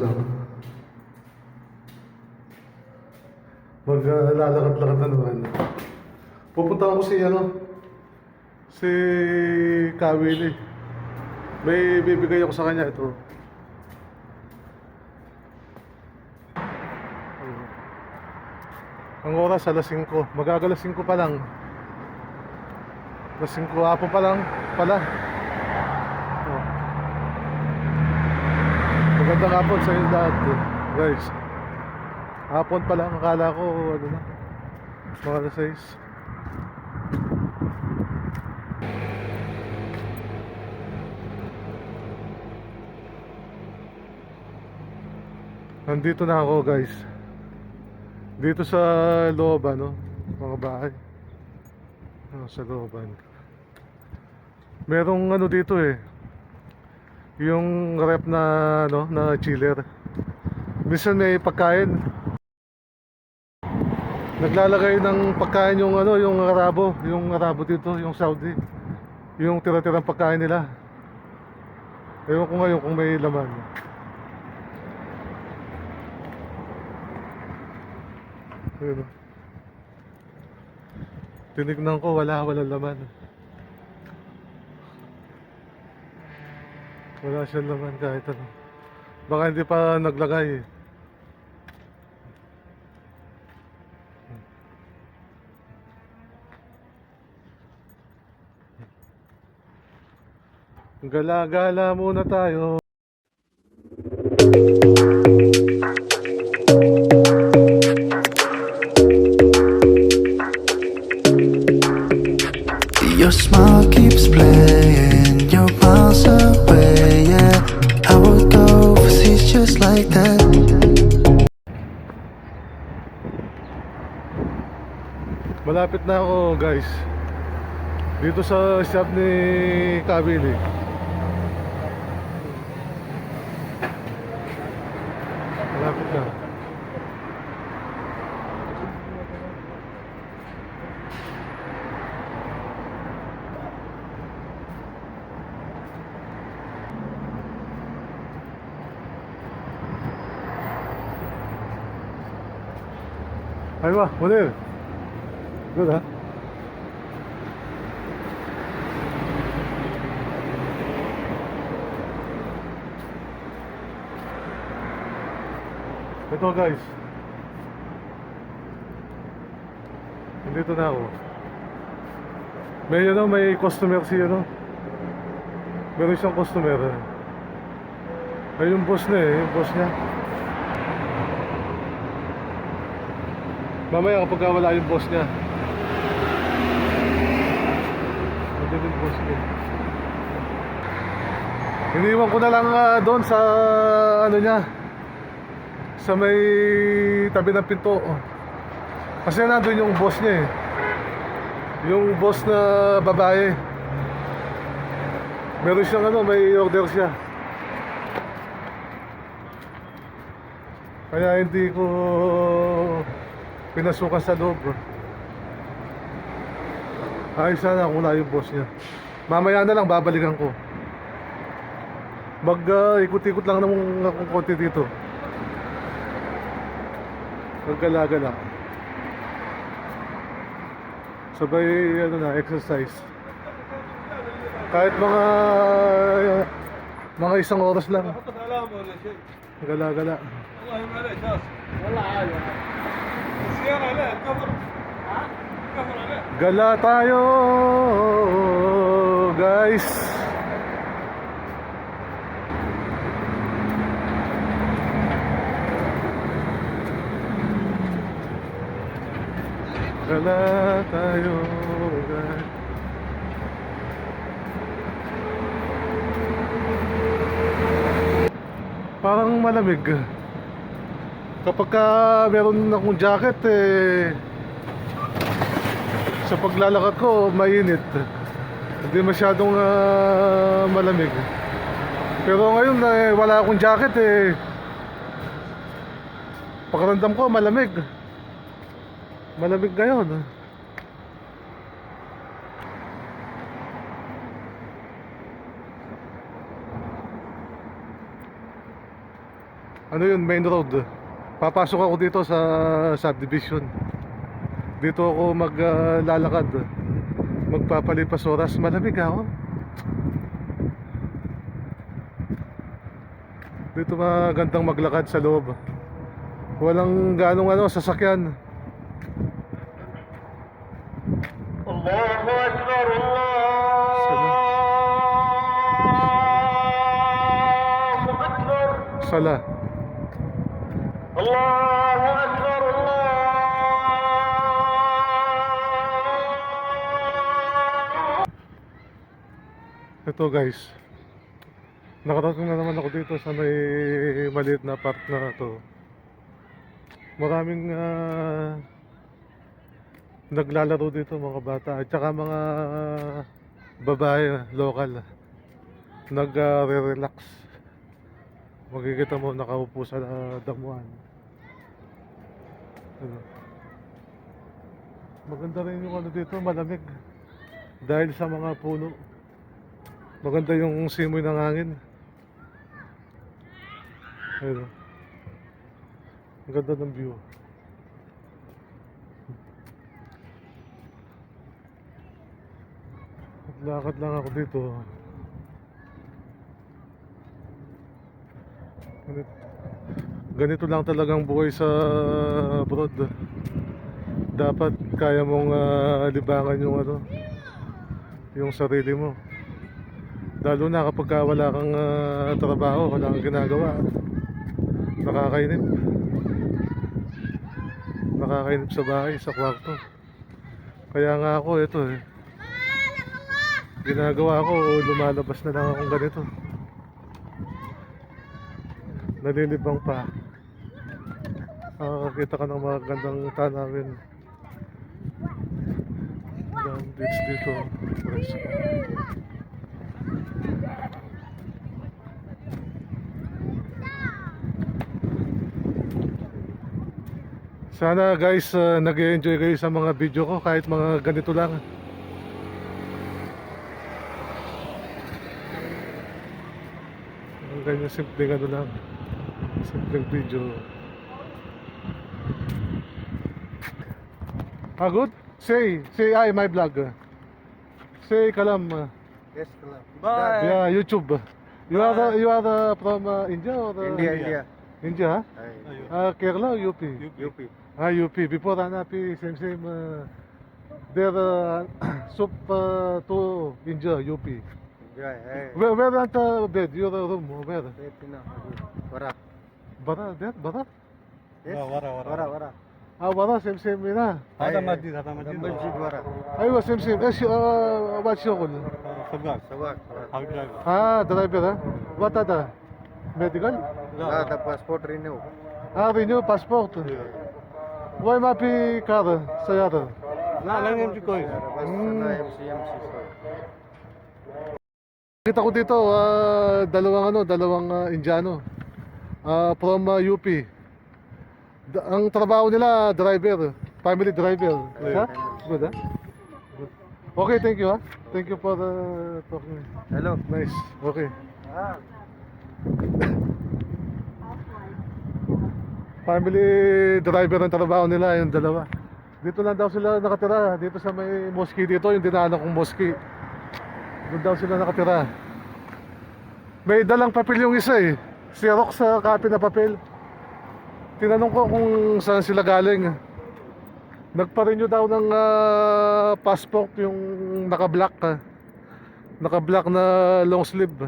lang. Maglalakad-lakad na naman. Pupunta ako si Kawili. May bibigay ako sa kanya ito. Ang oras alas 5. Magagalas 5 pa lang. Alas 5 hapon pa lang pala. Oh. Magandang hapon sa inyo lahat, guys. Hapon pa lang, akala ko ano na, mga alas 6. Nandito na ako, guys. Dito sa looban, no? Mga bahay. Sa looban. Merong ano dito eh. Yung rep na ano, na chiller. Minsan may pagkain. Naglalagay ng pagkain yung ano, yung Arabo dito, yung Saudi. Yung tira-tirang pagkain nila. Ewan ko ngayon kung may laman. Ayun. Tinignan ko, wala laman. Wala siyang laman kahit ano. Baka hindi pa naglagay. Gala-gala muna tayo. Your smile keeps playing, you're miles away, yeah. I would go overseas just like that. Malapit na ako, guys. Dito sa shop ni Kabili. Malapit na. Aywa, Munir. Good, ha? Ito, guys. Nandito na ako. May customer meron siyang customer. Ay, yung boss niya. Mamaya kapag wala yung boss niya. Nandito yung boss niya. Iniwan ko na lang doon sa ano niya, sa may tabi ng pinto. Kasi nandun yung boss niya eh. Yung boss na babae. Meron siyang may order siya. Kaya hindi ko pinasukan sa loob. Ayos sana kung wala yung boss niya. Mamaya na lang babalikan ko. Ikot-ikot lang ng konti dito. Maggala-gala. Sabay exercise. Kahit mga isang oras lang. Gala-gala. Gala tayo, guys. Gala tayo, guys. Parang malamig. Kapag meron akong jacket sa paglalakad ko mainit. Hindi masyadong malamig. Pero ngayon wala akong jacket pakiramdam ko malamig. Malamig ngayon. ano yun, main road. Papasok ako dito sa subdivision. Dito ako maglalakad. Magpapalipas oras. Malamig ako. Dito magandang maglakad sa loob. Walang ganong ano, sasakyan. Allahu Akbar, Sala. Allahu Akbar, Sala. Allahu Akbar, Ito guys. Nakarating na naman ako dito sa may maliit na park na to. Maraming naglalaro dito mga bata at saka mga babae local nag-relax. Makikita mo nakaupo sa damuhan. Ano. Maganda rin yung ano dito, malamig dahil sa mga puno. Maganda yung simoy ng hangin. Ayun. Ang ganda ng view. Lakad lang ako dito. Ganito lang talagang buhay sa abroad. Dapat kaya mong libangan yung ano, yung sarili mo. Lalo na kapag wala kang trabaho, wala kang ginagawa. Nakakainip. Nakakainip sa bahay, sa kwarto. Kaya nga ako, ito ginagawa ko, lumalabas na lang akong ganito. Nalilibang pa. Nakakakita ka ng mga gandang tanawin. Gandang beach dito. Presko. Sana guys, nag-enjoy kayo sa mga video ko kahit mga ganito lang. Ang ganyan simpleng ano lang. Simpleng video. Good? Say hi my vlog. Say kalam. Yes, hello. Yeah, YouTube. You are from India or India. India, huh? Hi. Kerala or UP? UP. UP. Before Anapi, same. There soup to India, UP. Yeah, hey. Where at bed? Your room? Where? Pina. Wara. Bara, there? Bara? Yes. Wara. Bara, same na. Hada Masjid Wara. Aywa, same. What's your role? Sawak. Driver, huh? What other? Medical? The passport renew. Renew passport. Why mapi car? Sayada. Bas na MCMC. Kita ko dito, dalawang Indiano. From UP. Ang trabaho nila, driver. Family driver. Huh? Good, huh? Good. Okay, thank you, huh? Thank you for talking. Hello. Nice. Okay. Family driver ang trabaho nila, yung dalawa. Dito lang daw sila nakatira. Dito sa may mosque dito, yung dinaanan kong mosque. Doon daw sila nakatira. May dalang papel yung isa eh. Xerox sa copy na papel. Tinanong ko kung saan sila galing. Nagpa-renew daw ng passport yung naka-black. Naka-black na long sleeve.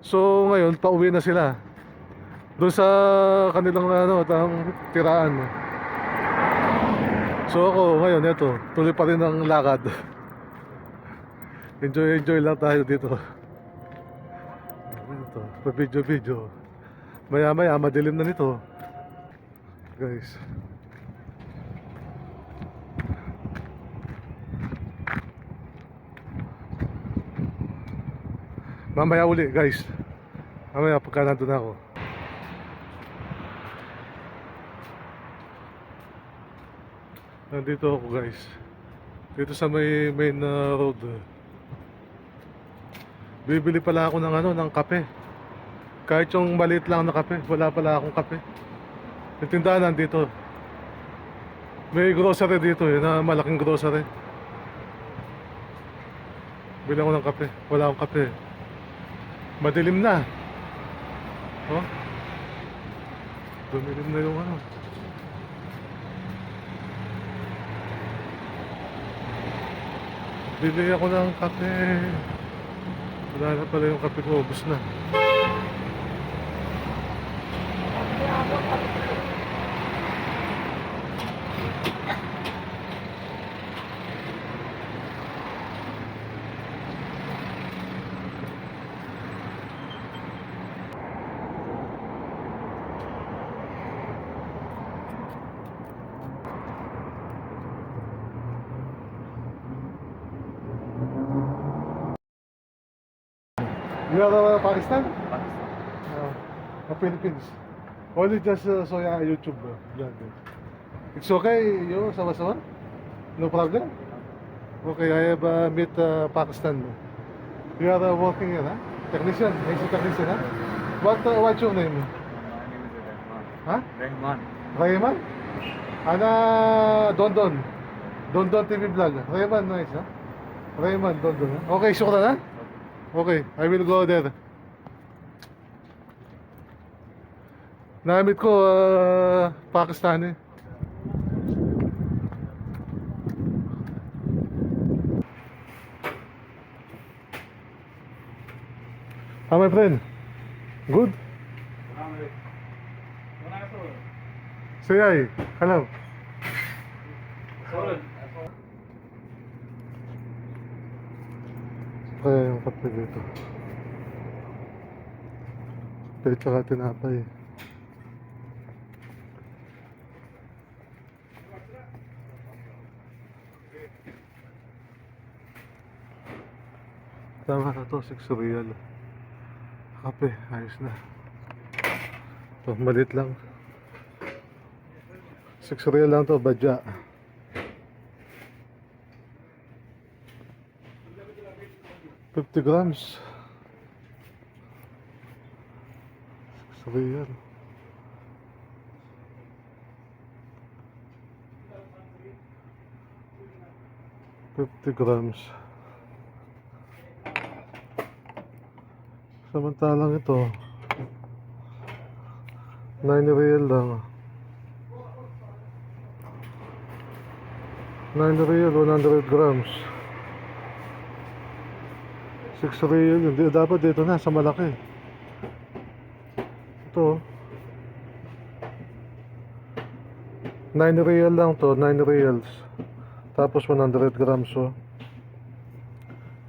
So ngayon, pauwi na sila. Doon sa kanilang tiraan. So ako ngayon, eto, tuloy pa rin ang lakad. Enjoy lang tayo dito. Ito, pa video. Maya madilim na nito. Guys. Mamaya uli guys. Mamaya pagka nandun ako. Nandito ako guys. Dito sa may main road. Bibili pala ako ng ng kape. Kahit yung maliit lang na kape, wala pala akong kape. Yung tindahan nandito. May grocery dito eh, na malaking grocery. Bili ako ng kape, wala akong kape. Madilim na. Oh. Dumilim na yung ano. Bili ako ng kape. Wala na pala yung kape ko, ubos na. You are Pakistan? Philippines. Only just saw your YouTube vlog. It's okay, you sama-sama? No problem? Okay, I have met Pakistan. You are working here, huh? Technician, AC technician, huh? What's your name? Huh? Rahman. Rayman? Ana Dondon. Dondon TV vlog. Rayman, nice, huh? Rayman, Dondon, huh? Okay, shukran, huh? Okay, I will go there. Namit ko Pakistani. How my friend? Good? Say hi. Hello. Kaya yung kape dito. Kape tsaka tinapay. Tama na to, 6 real. Kape, ayos na. Ito, malit lang. 6 real lang to, badya. $50 grams. 6 real. $50. Samantalang ito 9 real lang. 9 real, 100 grams. 6 real, hindi dapat dito na sa malaki. Ito 9 real lang to, 9 reals. Tapos 100 grams, so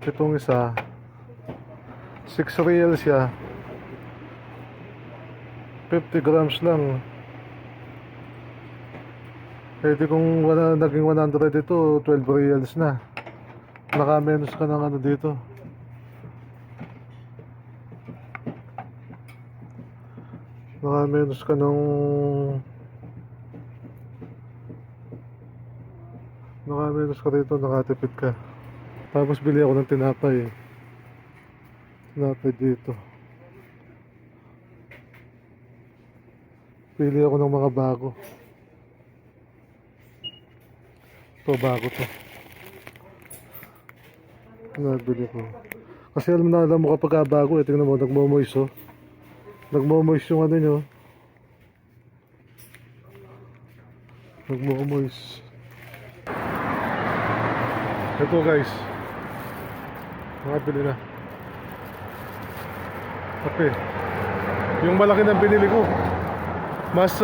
itong isa 6 real siya, 50 grams lang. Pwede kung naging 100 ito, 12 reals na. Naka-menos ka ng ano dito. Naka-menos ka ng naka-menos ka dito, nakatipid ka. Tapos bili ako ng tinapay. Tinapay dito. Pili ako ng mga bago. Ito, bago to. Nabili ko. Kasi alam mo kapag bago, tingnan mo, nagmo-moist, oh. Nagmo-moist yung ano nyo. Nagmo-moist. Ito guys. Nakabili na. Kape. Yung malaki ng binili ko. Mas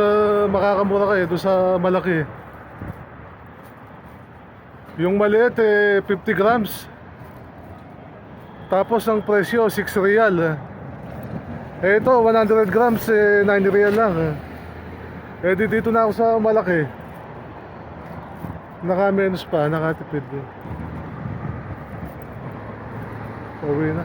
makakamura kayo doon sa malaki. Yung maliit 50 grams. Tapos ang presyo 6 real. Ito 100 grams 9 real lang. Dito na ako sa malaki. Naka-menos pa, nakatipid din. Uwi na.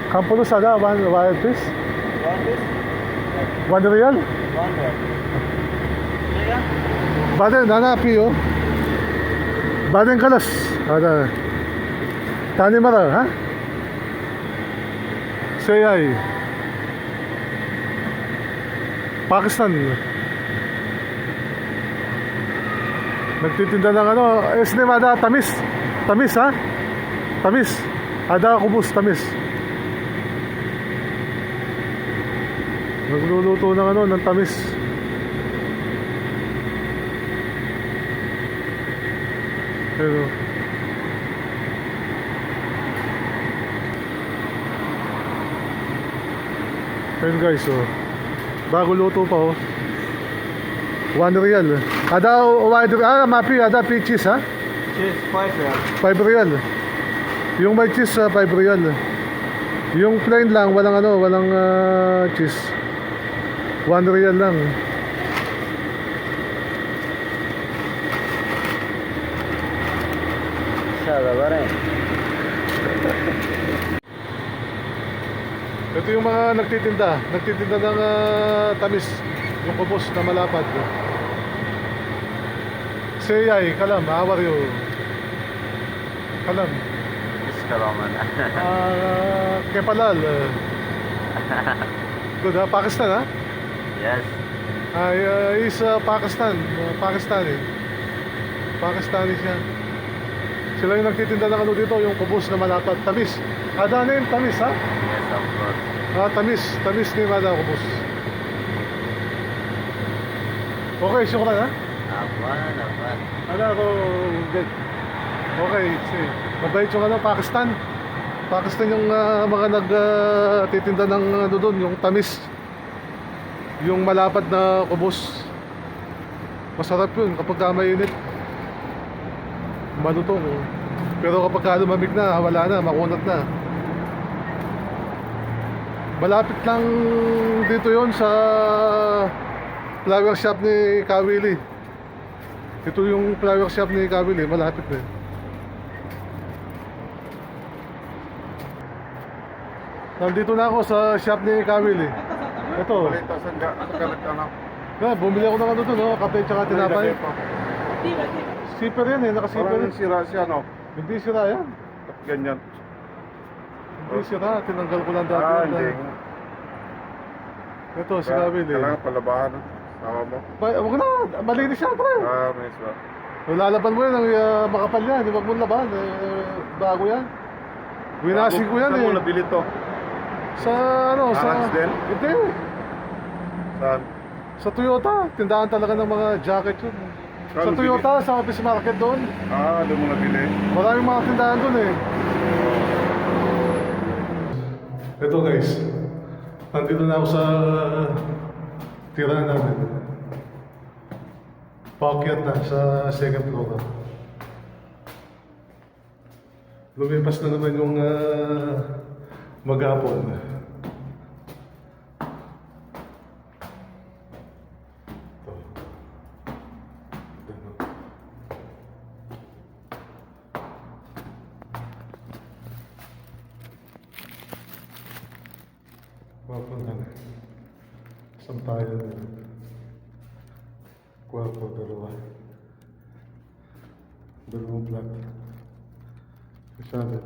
Campo Lusada, one piece? 1 real? Baden, nanapi oh. Baden kalas. Ada. Tani mara, ha? Sayay. Pakistan. Nagtitinda ng ano, esnem ada tamis. Tamis ha? Tamis. Ada kubus tamis. Nagluluto ng ano, ng tamis. Pero ayun guys, oh. Bago luto pa oh. 1 real. Ada wide mapi, ada peaches ha? Cheese, 5 real. 5 real. Yung may cheese 5 real. Yung plain lang, walang ano, walang cheese. 1 real lang. Ito yung mga nagtitinda ng tamis, yung kubos na malapad. Sayay, kalam, how are you? Kalam. Kepalal. Good ha, Pakistan ha? Yes. He's Pakistani. Pakistani siya. Sila yung nagtitinda ng ano dito, yung kubos na malapad, tamis. Ada name, tamis ha? Yes, of course. Tamis ni Mada kubos. Okay, syukran ha? Afwan. Ano ako, good. Okay, see. Mabait yung ano, Pakistan. Pakistan yung mga nagtitinda ng ano doon, yung tamis. Yung malapad na kubos. Masarap yun kapag mainit. Malutong. Oh. Pero kapag lumamig na, wala na, makunat na. Malapit lang dito yon sa flower shop ni Kawili. Ito yung flower shop ni Kawili, malapit na. Nandito na ako sa shop ni Kawili. Ito. Balita sa galit ka na. Bumili ako ng ano doon, no? Kape tsaka tinapay. Zipper yan eh, nakasiper Parang yan. sira siya, no? Hindi sira yan. Ganyan. Hindi sira, tinanggal ko lang dati. Hindi. Ito, si Kawili. Kailangan palabahan, no? Tama mo. Huwag na, malinis siya, pre. May isla. Lalaban mo yan, ang makapal yan, di ba mo laban? Bago yan. Winasig ko yan Saan eh. mo nabili to? Sa ano, sa... Arans din? Hindi. Saan? Sa Toyota, tindahan talaga ng mga jacket yun. Sa Saan Toyota, sa office market doon. Doon mo nabili. Maraming mga tindahan doon eh. Ito guys, nandito na ako sa tirahan namin. Paakyat na sa second floor. Lumipas na naman yung maghapon. Mapunta na. Saan tayo? Kwarto, dalawang flat. Sabi.